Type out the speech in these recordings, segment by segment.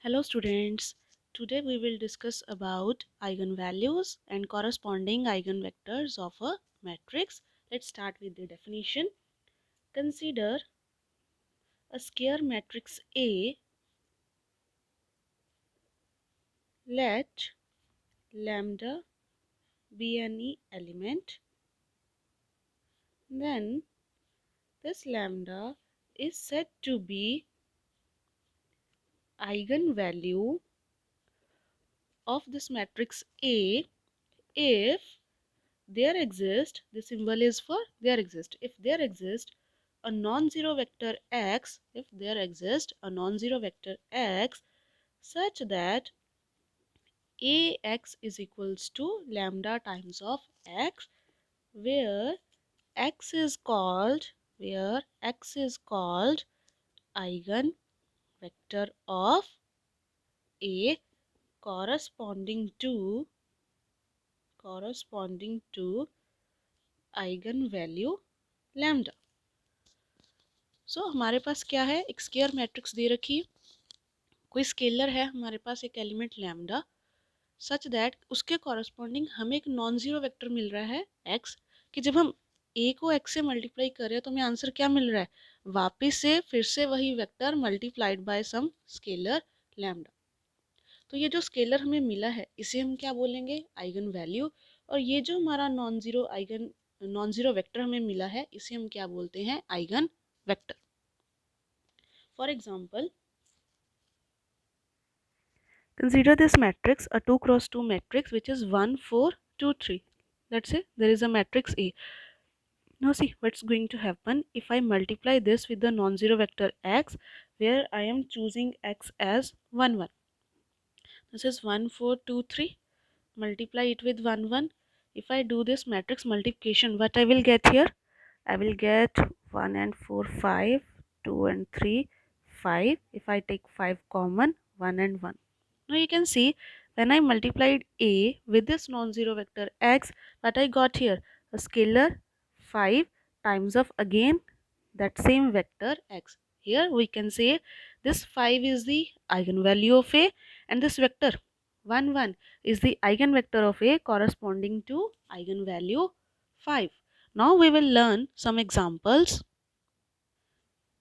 Hello students, today we will discuss about eigenvalues and corresponding eigenvectors of a matrix. Let's start with the definition. Consider a square matrix A. Let lambda be any element. Then this lambda is said to be eigenvalue of this matrix A if there exists, the symbol is for there exist, if there exists a non-zero vector x, if there exists a non-zero vector x such that ax is equals to lambda times of x, where x is called eigen vector of a corresponding to eigenvalue lambda. हमारे पास क्या है, एक square matrix दे रखी है, कोई scalar है हमारे पास एक एलिमेंट लैम्डा सच दैट उसके कॉरस्पॉन्डिंग हमें एक नॉन ज़ीरो वेक्टर मिल रहा है x, कि जब हम a को x से मल्टीप्लाई कर रहे हैं तो हमें आंसर क्या मिल रहा है, वापस से फिर से वही vector multiplied by some scalar lambda. तो ये जो स्केलर हमें मिला है इसे हम क्या बोलेंगे, आइगन वैल्यू। और ये जो हमारा नॉन ज़ीरो वेक्टर हमें मिला है इसे हम क्या बोलते हैं, eigen vector. For example, consider this matrix a 2 cross 2 matrix which is 1 4 2 3. Let's say there is a matrix A. Now see what's going to happen if I multiply this with the non-zero vector x, where I am choosing x as 1 1. This is 1 4 2 3. Multiply it with 1 1. If I do this matrix multiplication, what I will get here? I will get 1 and 4 5, 2 and 3 5. If I take 5 common, 1 and 1. Now you can see when I multiplied a with this non-zero vector x, what I got here, a scalar 5 times of again that same vector x. Here we can say this 5 is the eigenvalue of a and this vector 1 1 is the eigenvector of a corresponding to eigenvalue 5. Now we will learn some examples.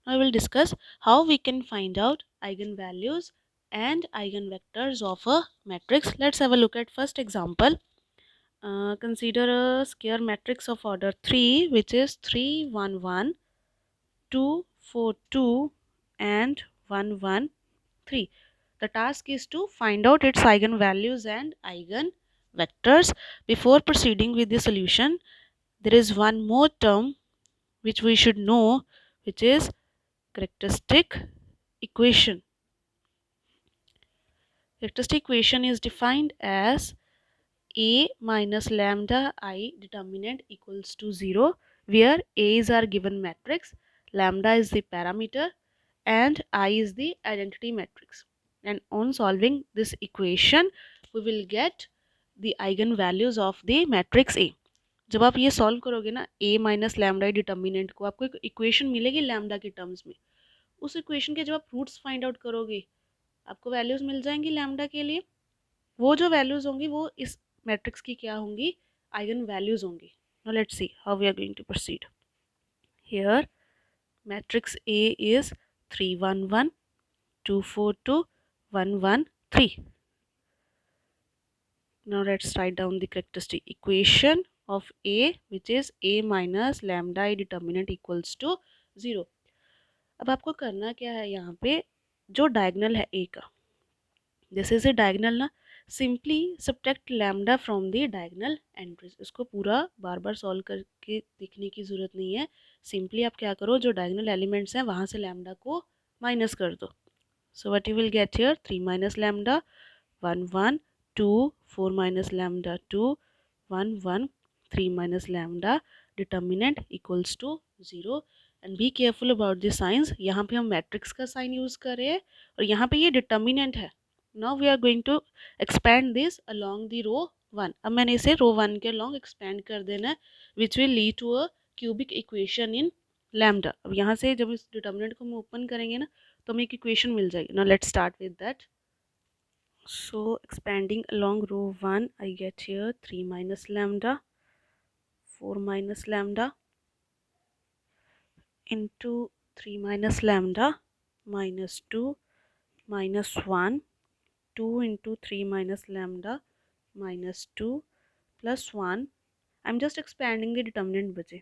Now we will discuss how we can find out eigenvalues and eigenvectors of a matrix. Let's have a look at first example. Consider a square matrix of order 3 which is 3 1 1 2 4 2 and 1 1 3. The task is to find out its eigenvalues and eigenvectors. Before proceeding with the solution, there is one more term which we should know, which is characteristic equation. Characteristic equation is defined as a minus lambda I determinant equals to 0, where a is our given matrix, lambda is the parameter and I is the identity matrix. And on solving this equation, we will get the eigenvalues of the matrix A. जब आप ये solve करोगे ना a minus lambda determinant को, आपको एक equation मिलेगी lambda के टर्म्स में। उस इक्वेशन के जब आप रूट्स फाइंड आउट करोगे आपको वैल्यूज मिल जाएंगी लैम्डा के लिए। वो जो वैल्यूज होंगी वो इस मैट्रिक्स की क्या होंगी, आइगन वैल्यूज होंगी। Now let's see how we are going to proceed. Here matrix A is 3 1 1 2 4 2 1 1 3. Now let's write down the characteristic equation of A, which is a minus lambda determinant equals to 0. अब आपको करना क्या है, यहाँ पे जो diagonal है A का, दिस इज ए डायगनल ना, simply subtract lambda from the diagonal entries. इसको पूरा बार बार सॉल्व करके देखने की ज़रूरत नहीं है, सिंपली आप क्या करो, जो डायगनल एलिमेंट्स हैं वहाँ से लैम्डा को माइनस कर दो। So what you will get here, 3 minus lambda 1 1 2 4 minus lambda 2 1 1 3 minus lambda determinant equals to 0. And be careful about the science, यहाँ पे हम मैट्रिक्स का साइन यूज़ कर रहे हैं और यहाँ पे ये डिटर्मिनेंट है। Now we are going to expand this along the row 1। अब मैंने इसे रो 1 के अलोंग एक्सपैंड कर देना है, which will lead to a cubic equation in lambda. अब यहाँ से जब इस डिटर्मिनेंट को हम ओपन करेंगे ना तो हमें एक इक्वेशन मिल जाएगी। Now let's start with that. So expanding along row 1, I get here 3 minus lambda, 4 minus lambda into 3 minus lambda minus 2 minus 1, 2 into 3 minus lambda minus 2 plus 1. I'm just expanding the determinant बचे.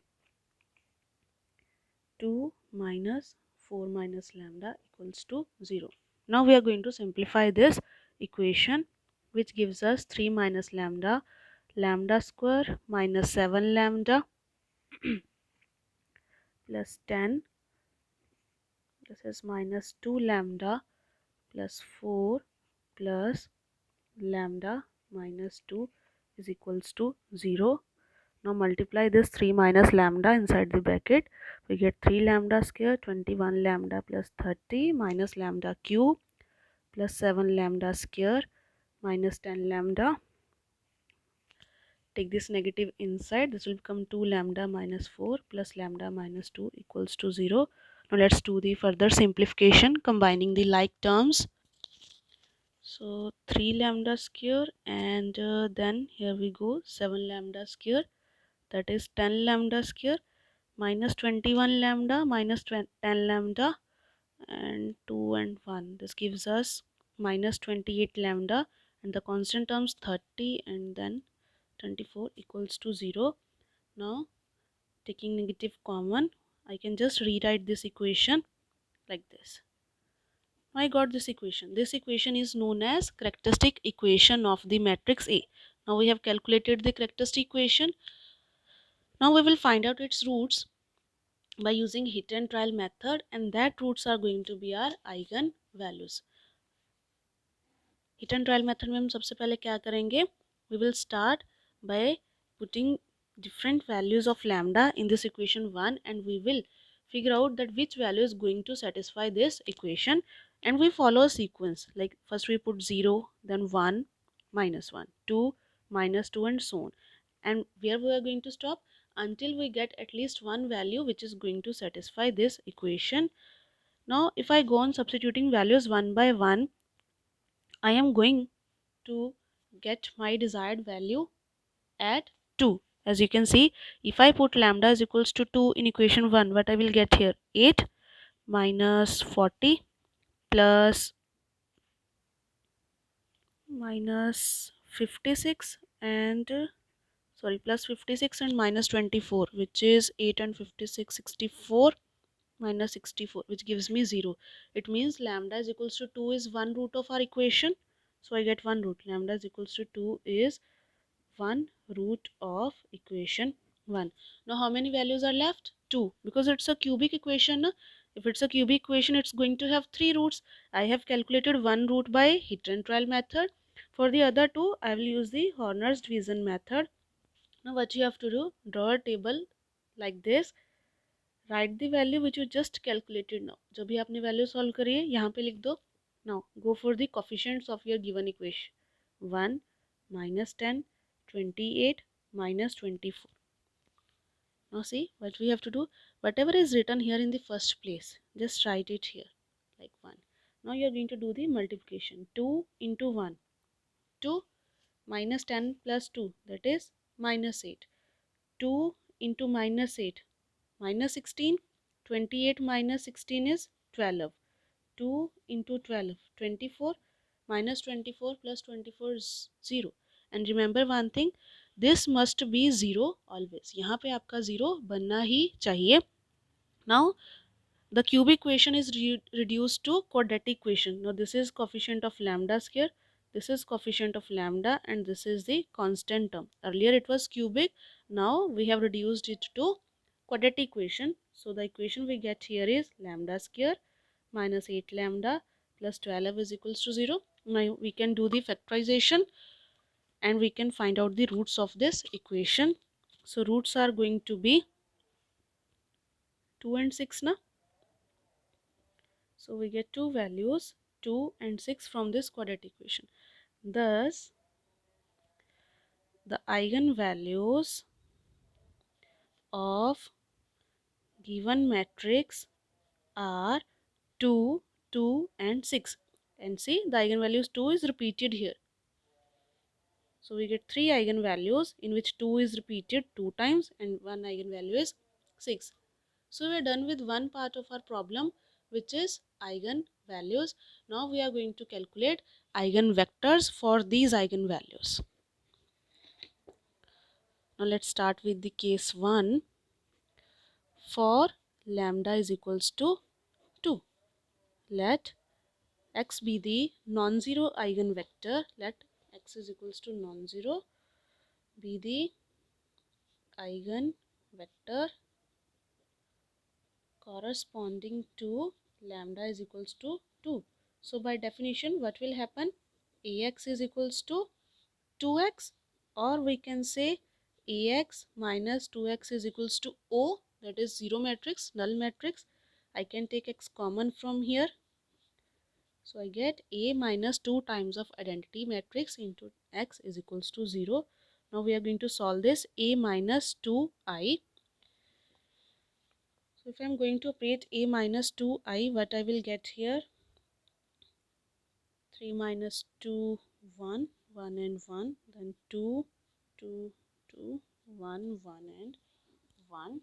2 minus 4 minus lambda equals to 0. Now we are going to simplify this equation, which gives us 3 minus lambda, lambda square minus 7 lambda plus 10. This is minus 2 lambda plus 4 plus lambda minus 2 is equals to 0. Now multiply this 3 minus lambda inside the bracket. We get 3 lambda square, 21 lambda plus 30 minus lambda cube plus 7 lambda square minus 10 lambda. Take this negative inside. This will become 2 lambda minus 4 plus lambda minus 2 equals to 0. Now let's do the further simplification combining the like terms. So 3 lambda square and then here we go 7 lambda square, that is 10 lambda square minus 21 lambda minus 10 lambda and 2 and 1. This gives us minus 28 lambda and the constant terms 30 and then 24 equals to 0. Now taking negative common, I can just rewrite this equation like this. I got this equation. This equation is known as characteristic equation of the matrix A. Now we have calculated the characteristic equation. Now we will find out its roots by using hit and trial method, and that roots are going to be our eigen values. Hit and trial method में हम सबसे पहले क्या करेंगे? We will start by putting different values of lambda in this equation 1 and we will figure out that which value is going to satisfy this equation, and we follow a sequence like first we put 0, then 1, minus 1, 2, minus 2 and so on, and where we are going to stop until we get at least one value which is going to satisfy this equation. Now if I go on substituting values one by one, I am going to get my desired value at 2. As you can see, if I put lambda is equals to 2 in equation 1, what I will get here? 8 minus 40 plus minus 56 and plus 56 and minus 24, which is 8 and 56, 64 minus 64, which gives me 0. It means lambda is equals to 2 is one root of our equation. So I get one root. Lambda is equals to 2 is one root of equation 1. Now how many values are left? 2, because it's a cubic equation. Na? If it's a cubic equation, it's going to have 3 roots. I have calculated one root by hit and trial method. For the other two, I will use the Horner's division method. Now what you have to do, draw a table like this. Write the value which you just calculated now. जो भी आपने value solve करी है यहाँ पे लिख दो. Now go for the coefficients of your given equation. 1 minus 10, 28 minus 24. Now see what we have to do. Whatever is written here in the first place, just write it here like 1. Now you are going to do the multiplication. 2 into 1. 2 minus 10 plus 2, that is minus 8. 2 into minus 8, minus 16. 28 minus 16 is 12. 2 into 12, 24. Minus 24 plus 24 is 0. And remember one thing, this must be 0 always. यहाँ पे आपका 0 बनना ही चाहिए. Now the cubic equation is reduced to quadratic equation. Now this is coefficient of lambda square, this is coefficient of lambda, and this is the constant term. Earlier it was cubic, now we have reduced it to quadratic equation. So the equation we get here is lambda square minus 8 lambda plus 12 is equals to 0. Now we can do the factorization and we can find out the roots of this equation. So roots are going to be 2 and 6 na. So we get two values 2 and 6 from this quadratic equation. Thus the eigenvalues of given matrix are 2, 2 and 6. And see, the eigenvalues 2 is repeated here. So we get 3 eigenvalues in which 2 is repeated 2 times and one eigenvalue is 6. So we are done with one part of our problem, which is eigenvalues. Now we are going to calculate eigenvectors for these eigenvalues. Now let's start with the case 1. For lambda is equals to 2. Let x be the non-zero eigenvector. Let x is equals to non-zero be the eigenvector corresponding to lambda is equals to 2. So by definition, what will happen? Ax is equals to 2x, or we can say Ax minus 2x is equals to O, that is zero matrix, null matrix. I can take x common from here. So I get A minus 2 times of identity matrix into x is equals to 0. Now we are going to solve this. A minus 2i. So if I am going to operate A minus 2i, what I will get here? 3 minus 2, 1, 1 and 1, then 2, 2, 2, 1, 1 and 1.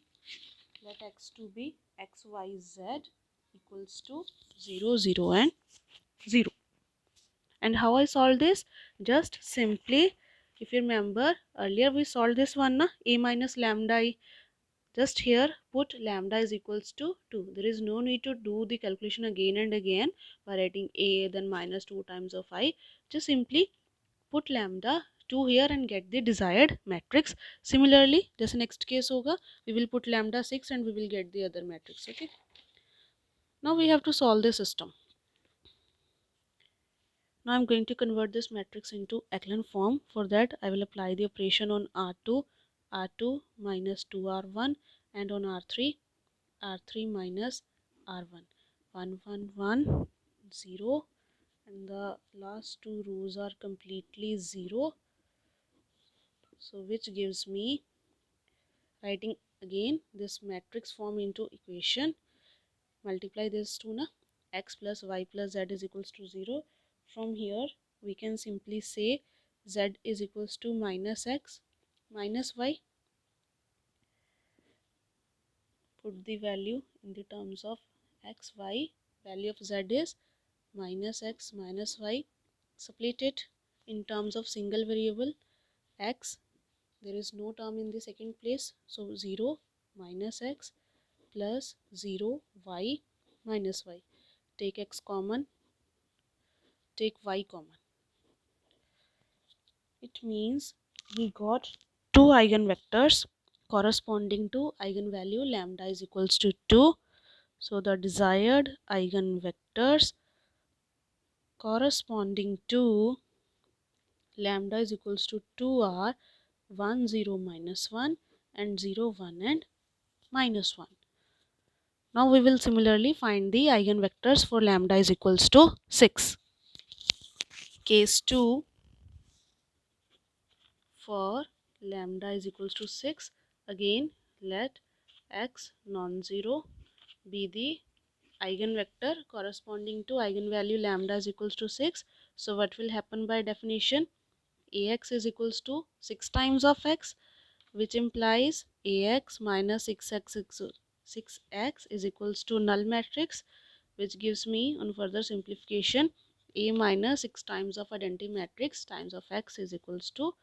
Let x2 be x, y, z equals to 0, 0 and 0. And how I solve this? Just simply, if you remember, earlier we solved this one, na? A minus lambda I. Just here put lambda is equals to 2. There is no need to do the calculation again and again by writing a then minus 2 times of I. Just simply put lambda 2 here and get the desired matrix. Similarly, this next case hoga, we will put lambda 6 and we will get the other matrix. Okay. Now we have to solve the system. Now I am going to convert this matrix into Eigen form. For that I will apply the operation on R2, R2 minus 2R1 and on R3, R3 minus R1. 1, 1, 1, 0 and the last two rows are completely 0. So which gives me, writing again this matrix form into equation, multiply this to na x plus y plus z is equals to 0. From here we can simply say z is equals to minus x minus y. Put the value in the terms of x, y. Value of z is minus x minus y. Split it in terms of single variable x. There is no term in the second place. So 0 minus x plus 0 y minus y. Take x common, take y common. It means we got two eigenvectors corresponding to eigenvalue lambda is equals to 2. So the desired eigenvectors corresponding to lambda is equals to 2 are 1, 0, minus 1 and 0, 1 and minus 1. Now we will similarly find the eigenvectors for lambda is equals to 6. Case 2, for lambda is equals to 6, again let x non-zero be the eigenvector corresponding to eigenvalue lambda is equals to 6. So what will happen by definition? Ax is equals to 6 times of x, which implies Ax minus 6x is equals to null matrix, which gives me on further simplification A minus 6 times of identity matrix times of x is equals to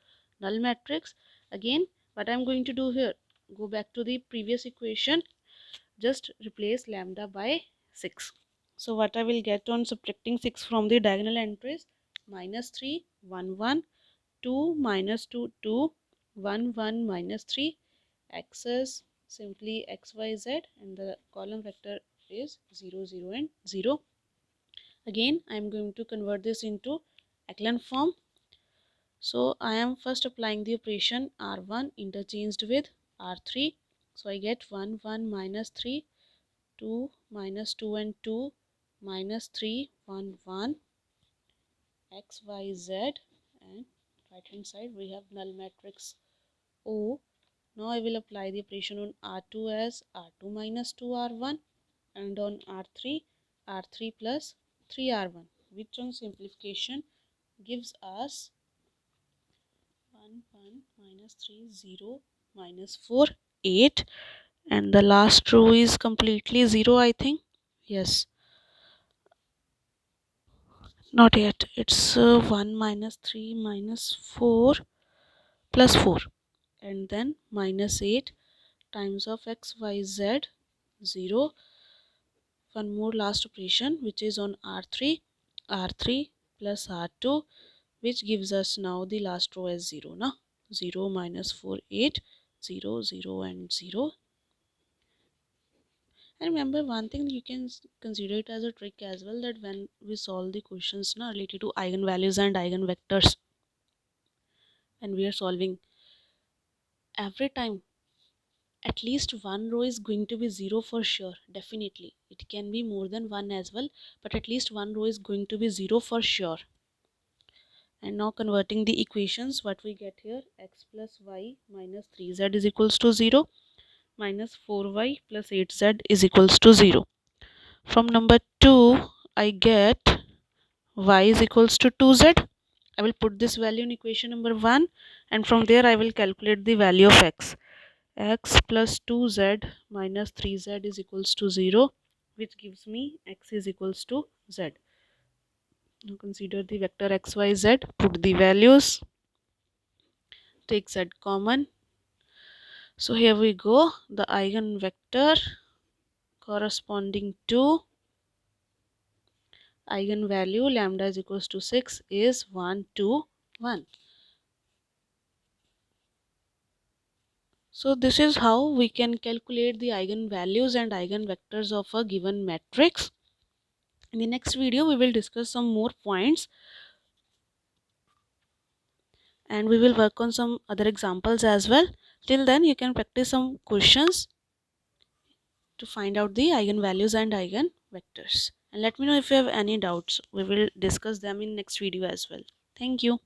null matrix. Again, what I am going to do here, go back to the previous equation, just replace lambda by 6. So what I will get on subtracting 6 from the diagonal entries, minus 3, 1, 1, 2 minus 2, 2, 1, 1 minus 3, x is simply x, y, z and the column vector is 0, 0 and 0. Again, I am going to convert this into Eigen form. So I am first applying the operation R1 interchanged with R3. So I get 1, 1 minus 3, 2 minus 2 and 2 minus 3, 1, 1, x, y, z and right hand side we have null matrix O. Now I will apply the operation on R2 as R2 minus 2R1 and on R3 R3 plus 3R1. which on simplification gives us 1 1 minus 3 0 minus 4 8, and the last row is completely 0, I think. Yes, not yet. It's 1 minus 3 minus 4 plus 4, and then minus 8 times of x y z 0. One more last operation which is on r3 plus r2, which gives us now the last row as 0 na. 0 minus 4 8, 0 0 and 0. And remember one thing, you can consider it as a trick as well, that when we solve the questions na related to eigenvalues and eigenvectors, and we are solving, every time at least one row is going to be 0 for sure. Definitely it can be more than one as well, but at least one row is going to be 0 for sure. And now converting the equations, what we get here, x plus y minus 3z is equals to 0, minus 4y plus 8z is equals to 0. From number 2 I get y is equals to 2z. I will put this value in equation number 1, and from there I will calculate the value of x. X plus 2z minus 3z is equals to 0, which gives me x is equals to z. Now consider the vector xyz, put the values, take z common. So here we go, the eigenvector corresponding to eigenvalue lambda is equals to 6 is 1 2 1. So this is how we can calculate the eigenvalues and eigenvectors of a given matrix. In the next video we will discuss some more points, and we will work on some other examples as well. Till then you can practice some questions to find out the eigenvalues and eigenvectors, and let me know if you have any doubts. We will discuss them in next video as well. Thank you.